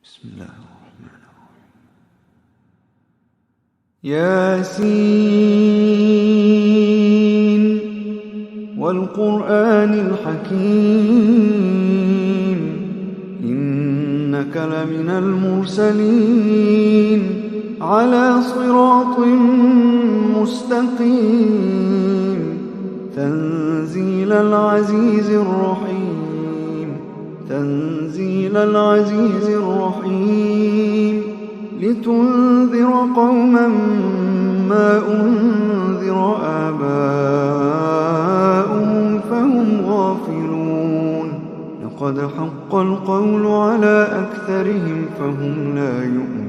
بسم الله الرحمن الرحيم. ياسين والقرآن الحكيم إنك لمن المرسلين على صراط مستقيم تنزيل العزيز الرحيم تنزيل العزيز الرحيم لتنذر قوما ما أنذر آباؤهم فهم غافلون لقد حق القول على أكثرهم فهم لا يؤمنون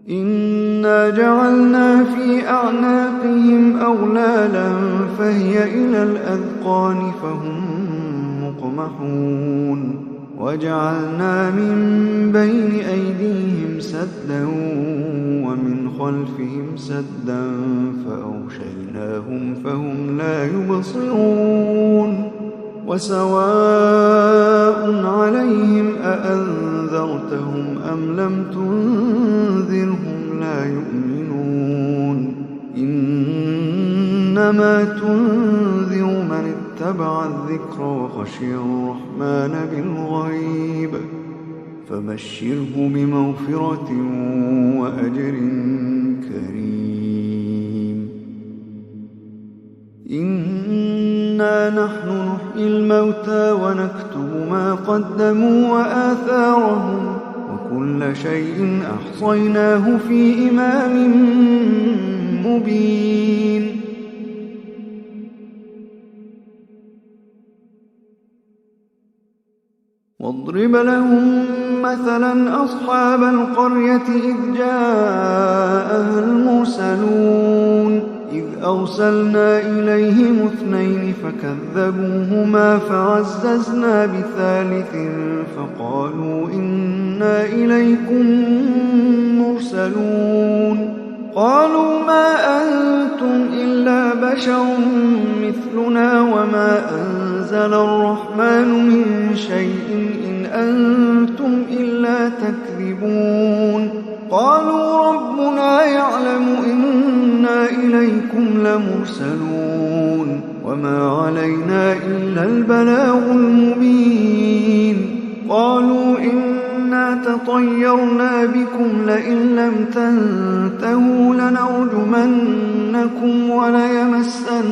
إنا جعلنا في أعناقهم أغلالا فهي إلى الأذقان فهم مقمحون وجعلنا من بين أيديهم سدا ومن خلفهم سدا فأغشيناهم فهم لا يبصرون وسواء عليهم أأنذرتهم أم لم تنذرهم لا يؤمنون إنما تنذر من اتبع الذكر وخشي الرحمن بالغيب فبشره بمغفرة وأجر كريم إنا نحن نحيي الموتى ونكتب ما قدموا وآثارهم وكل شيء أحصيناه في إمام مبين واضرب لهم مثلا أصحاب القرية إذ جاءها المرسلون إذ أرسلنا إليهم اثنين فكذبوهما فعززنا بثالث فقالوا إنا إليكم مرسلون قالوا ما أنتم إلا بشر مثلنا وما أنزل الرحمن من شيء إن أنتم إلا تكذبون قالوا ربنا يعلم إنا إليكم لمرسلون وما علينا إلا البلاغ المبين قالوا إنا تطيرنا بكم لئن لم تنتهوا لنرجمنكم وليمسنكم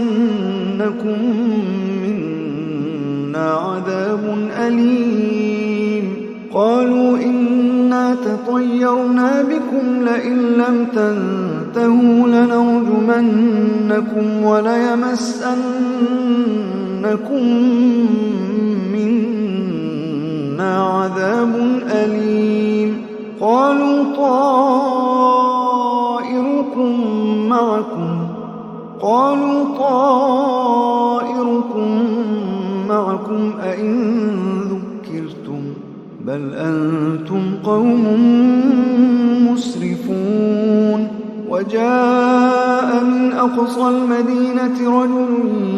منا عذاب أليم قالوا إنا تطيرنا بكم لئن لم تنتهوا لنرجمنكم وليمسنكم منا عذاب أليم قالوا طائركم معكم أئن ذكرتم بل أنتم قوم مسرفون وجاء من أقصى المدينة رجل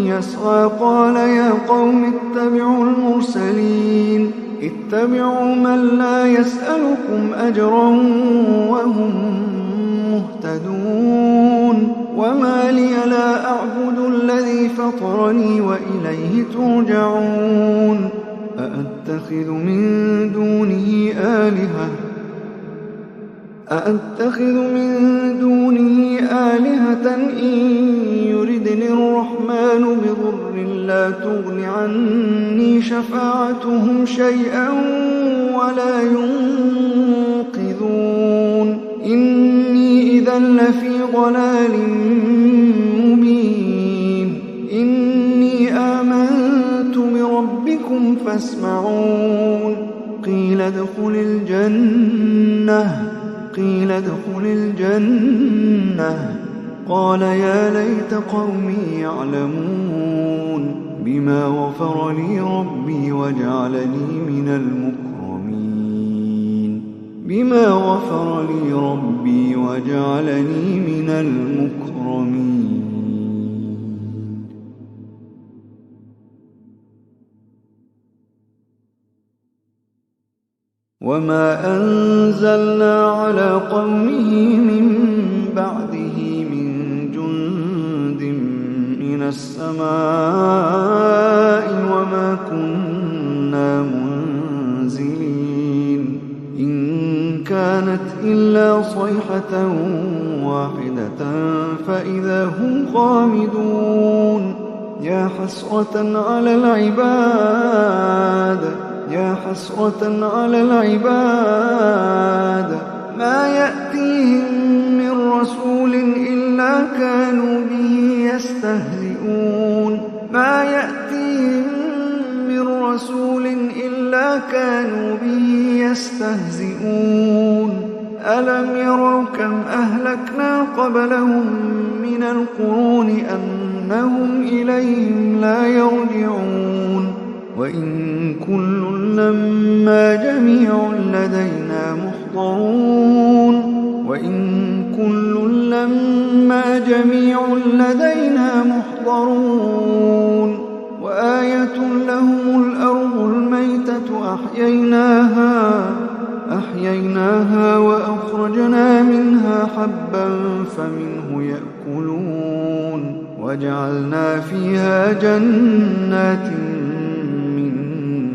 يسعى قال يا قوم اتبعوا المرسلين اتبعوا من لا يسألكم أجرا وهم مهتدون وما لي لا أعبد الذي فطرني وإليه ترجعون أأتخذ من دونه آلهة إن يردني الرحمن بضر لا تغن عني شفاعتهم شيئا ولا ينقذون إني إذا لفي ضلال مبين إني آمنت بربكم فاسمعون قيل ادخل الجنة قال يا ليت قومي يعلمون بما غفر لي ربي وجعلني من المكرمين وما أنزلنا على قومه من بعده من جند من السماء وما كنا منزلين إن كانت إلا صيحة واحدة فإذا هم خامدون يا حسرة على العباد يا حسرة على العباد ما يأتيهم من رسول إلا كانوا به يستهزئون ما يأتيهم من رسول إلا كانوا به يستهزئون ألم يروا كم أهلكنا قبلهم من القرون أنهم إليهم لا يرجعون وإن كل لما جميع لدينا محضرون وإن كل لما جميع لدينا محضرون وآية لهم الأرض الميتة أحييناها وأخرجنا منها حبا فمنه يأكلون وجعلنا فيها جنات من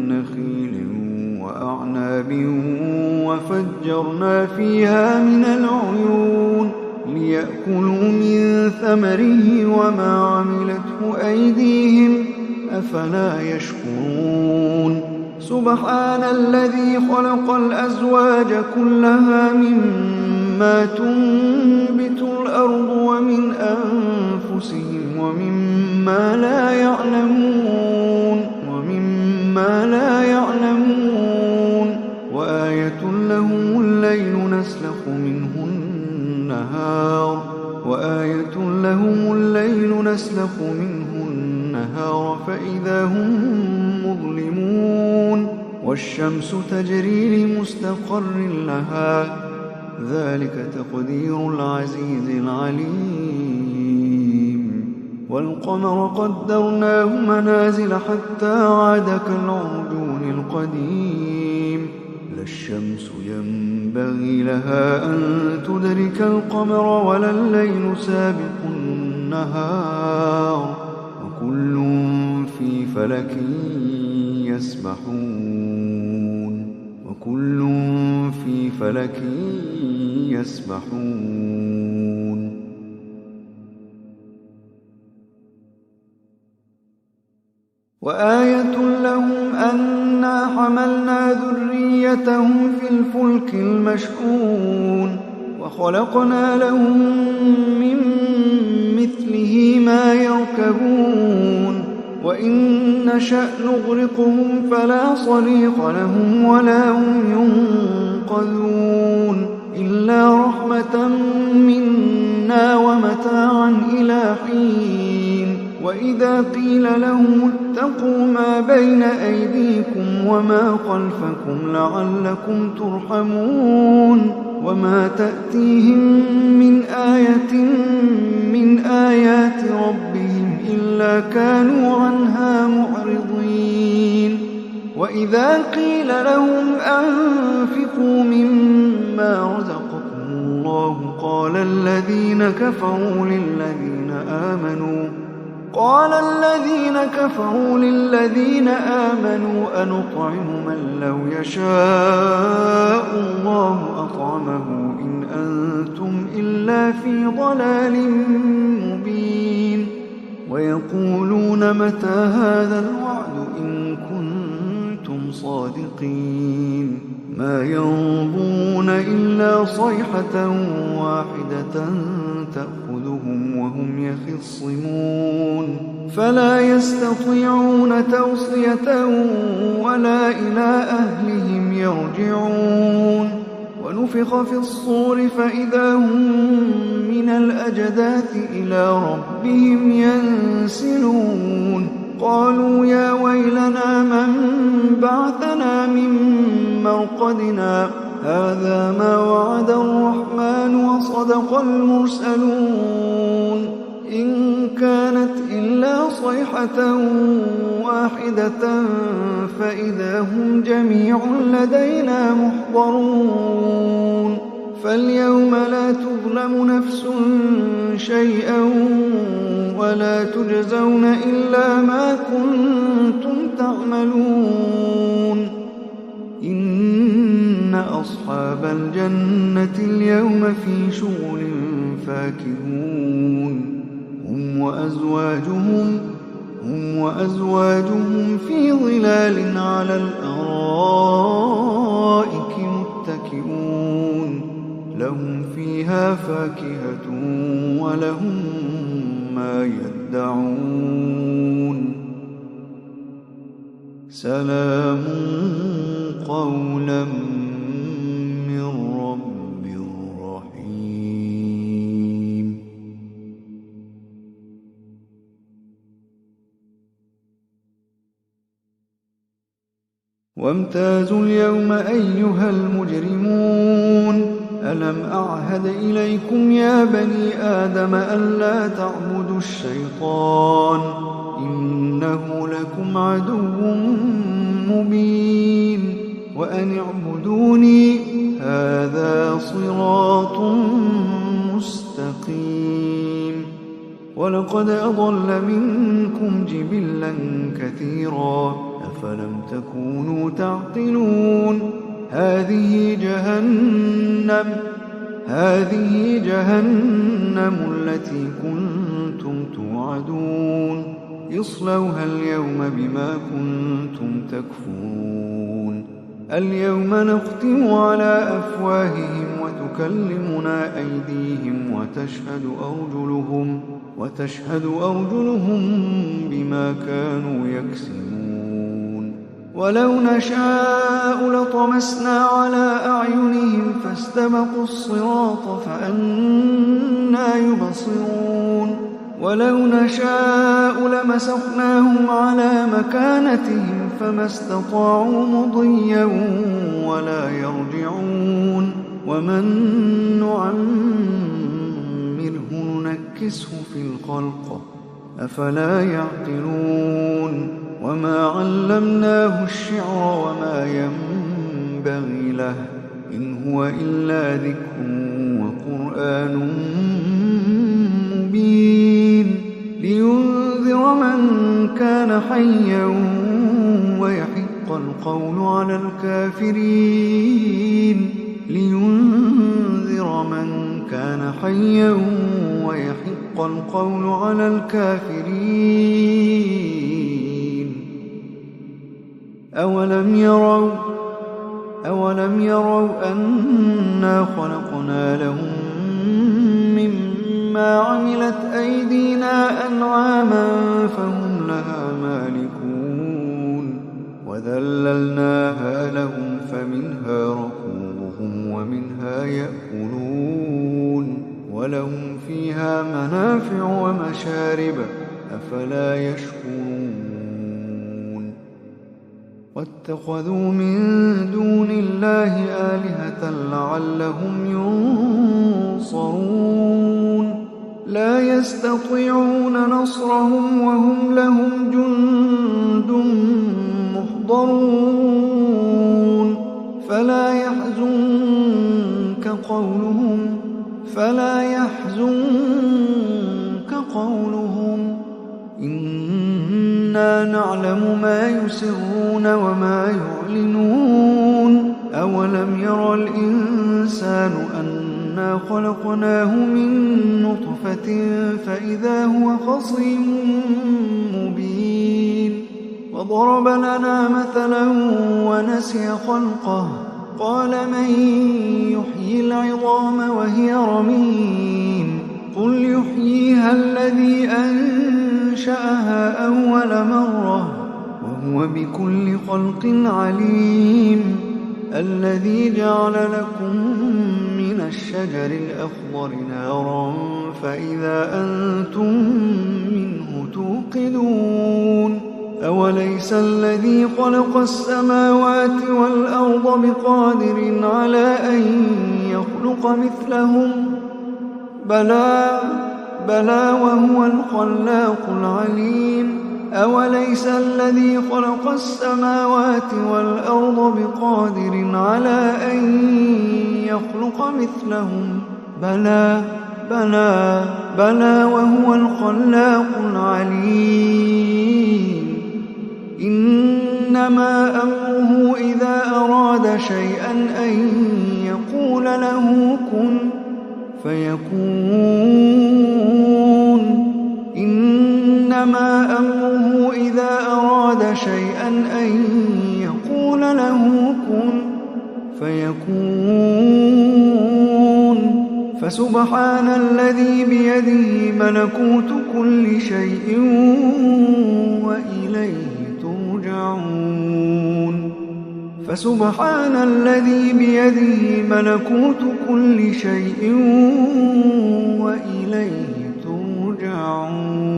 نخيل وأعناب وفجرنا فيها من العيون ليأكلوا من ثمره وما عملته أيديهم أفلا يشكرون سبحان الذي خلق الأزواج كلها مما تنبت الأرض ومن أنفسهم ومما لا يعلمون وآية لهم الليل نسلخ منه النهار فإذا هم مظلمون والشمس تجري لمستقر لها ذلك تقدير العزيز العليم والقمر قدرناه منازل حتى عاد كالعرجون القديم لا الشمس ينبغي لها أن تدرك القمر ولا الليل سابق النهار وكل في فلك يسبحون وآية لهم أنا حملنا ذريتهم في الفلك المشحون وخلقنا لهم من مثله ما يركبون وإن نشأ نغرقهم فلا صريخ لهم ولا هم ينقذون إلا رحمة منا ومتاعا إلى حين وإذا قيل لهم اتقوا ما بين أيديكم وما خلفكم لعلكم ترحمون وما تأتيهم من آية من آيات ربهم إلا كانوا عنها معرضين وإذا قيل لهم أنفقوا مما رزقكم الله قال الذين كفروا للذين آمنوا أنطعم من لو يشاء الله أطعمه إن أنتم إلا في ضلال مبين ويقولون متى هذا الوعد إن كنتم صادقين ما ينظرون إلا صيحة واحدة تأخذهم وهم يخصمون فلا يستطيعون توصية ولا إلى أهلهم يرجعون ونفخ في الصور فإذا هم من الأجداث إلى ربهم ينسلون قالوا يا ويلنا من بعثنا من مرقدنا هذا ما وعد الرحمن وصدق المرسلون إن كانت إلا صيحة واحدة فإذا هم جميع لدينا محضرون فاليوم لا تظلم نفس شيئا ولا تجزون إلا ما كنتم تعملون إن أصحاب الجنة اليوم في شغل فاكهون هم وأزواجهم في ظلال على الأرائك متكئون لهم فيها فاكهة ولهم ما يدعون سلام قولا من رب رحيم. وامتازوا اليوم أيها المجرمون ألم أعهد إليكم يا بني آدم ألا تعبدوا الشيطان إنه لكم عدو مبين وأن اعبدوني هذا صراط مستقيم ولقد أضل منكم جبلا كثيرا أفلم تكونوا تعقلون هذه جهنم التي كنتم توعدون اصلوها اليوم بما كنتم تكفرون اليوم نختم على أفواههم وتكلمنا أيديهم وتشهد أرجلهم بما كانوا يكسبون ولو نشاء لطمسنا على أعينهم فاستبقوا الصراط فأنى يبصرون ولو نشاء لمسخناهم على مكانتهم فما استطاعوا مضيا ولا يرجعون ومن نعمره ننكسه في الخلق أفلا يعقلون وما علمناه الشعر وما ينبغي له إن هو إلا ذكر وقرآن مبين لينذر من كان حيا ويحق القول على الكافرين لينذر من كان حيا ويحق القول على الكافرين أولم يروا أنا خلقنا لهم مما عملت أيدينا أنعاما فهم لها مالكون وذللناها لهم فمنها ركوبهم ومنها يأكلون ولهم فيها منافع ومشارب أفلا يشكرون واتخذوا من دون الله آلهة لعلهم ينصرون لا يستطيعون نصرهم وهم لهم جند محضرون فلا يحزنك قولهم إنا نعلم ما يسرون وما يعلنون أولم ير الإنسان أنا خلقناه من نطفة فإذا هو خصيم مبين وضرب لنا مثلا ونسي خلقه قال من يحيي العظام وهي رميم قل يحييها الذي أنشأها أول مرة وهو بكل خلق عليم الذي جعل لكم من الشجر الأخضر نارا فإذا أنتم منه توقدون أوليس الذي خلق السماوات والأرض بقادر على أن يخلق مثلهم بلى بلى وهو الخلاق العليم أوليس الذي خلق السماوات والأرض بقادر على أن يخلق مثلهم بلى بلى بلى وهو الخلاق العليم إنما أمره إذا أراد شيئا أن يقول له كن فيكون إنما أمره إذا أراد شيئا أن يقول له كن فيكون فسبحان الذي بيده ملكوت كل شيء وإليه ترجعون فسبحان الذي بيده ملكوت كل شيء وإليه ترجعون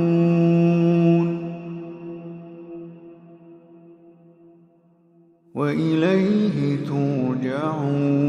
وإليه ترجعون